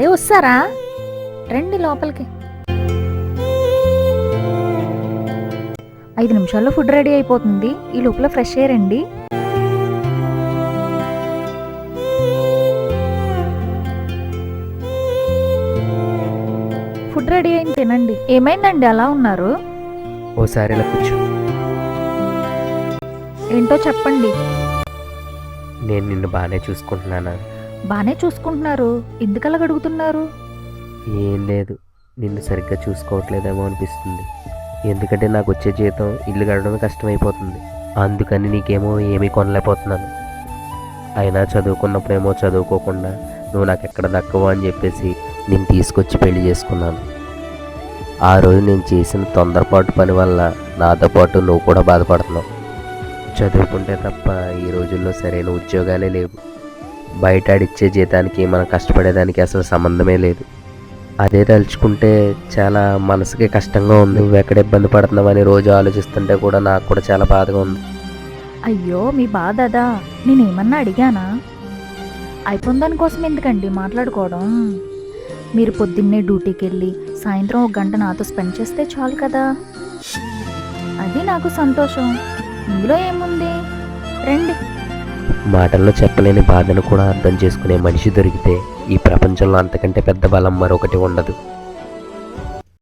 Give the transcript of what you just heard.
అప్పుడే వస్తారా? రండి లోపలికి. 5 నిమిషాల్లో ఫుడ్ రెడీ అయిపోతుంది. ఈ లోపల ఫ్రెష్ అయ్యారండి. ఫుడ్ రెడీ అయింది, తినండి. ఏమైందండి అలా ఉన్నారు? ఓసారి ఇలా కూర్చో. ఏంటో చెప్పండి. నేను నిన్ను బాగానే చూసుకుంటున్నానా? బానే చూసుకుంటున్నారు. ఎందుకలా అడుగుతున్నారు? ఏం లేదు, నిన్ను సరిగ్గా చూసుకోవట్లేదేమో అనిపిస్తుంది. ఎందుకంటే నాకు వచ్చే జీతం ఇల్లు గడవడం కష్టమైపోతుంది. అందుకని నీకేమో ఏమీ కొనలేకపోతున్నాను. అయినా చదువుకున్నప్పుడేమో చదువుకోకుండా నువ్వు నాకు ఎక్కడ దక్కవు అని చెప్పేసి నేను తీసుకొచ్చి పెళ్లి చేసుకున్నాను. ఆ రోజు నేను చేసిన తొందరపాటు పని వల్ల నాతో పాటు నువ్వు కూడా బాధపడుతున్నావు. చదువుకుంటే తప్ప ఈ రోజుల్లో సరైన ఉద్యోగాలే లేవు. బయట ఆడిచ్చే జీతానికి మనం కష్టపడేదానికి అసలు సంబంధమే లేదు. అదే తలుచుకుంటే చాలా మనసుకి కష్టంగా ఉంది. నువ్వు ఎక్కడ ఇబ్బంది పడుతున్నావని రోజు ఆలోచిస్తుంటే కూడా నాకు కూడా చాలా బాధగా ఉంది. అయ్యో, మీ బాధ అదా? నేనేమన్నా అడిగానా? అయిపోయిన దానికోసం ఎందుకండి మాట్లాడుకోవడం? మీరు పొద్దున్నే డ్యూటీకి వెళ్ళి సాయంత్రం 1 గంట నాతో స్పెండ్ చేస్తే చాలు కదా. అది నాకు సంతోషం. ఇందులో ఏముంది? రండి. మాటల్లో చెప్పలేని బాధను కూడా అర్థం చేసుకునే మనిషి దొరికితే ఈ ప్రపంచంలో అంతకంటే పెద్ద బలం మరొకటి ఉండదు.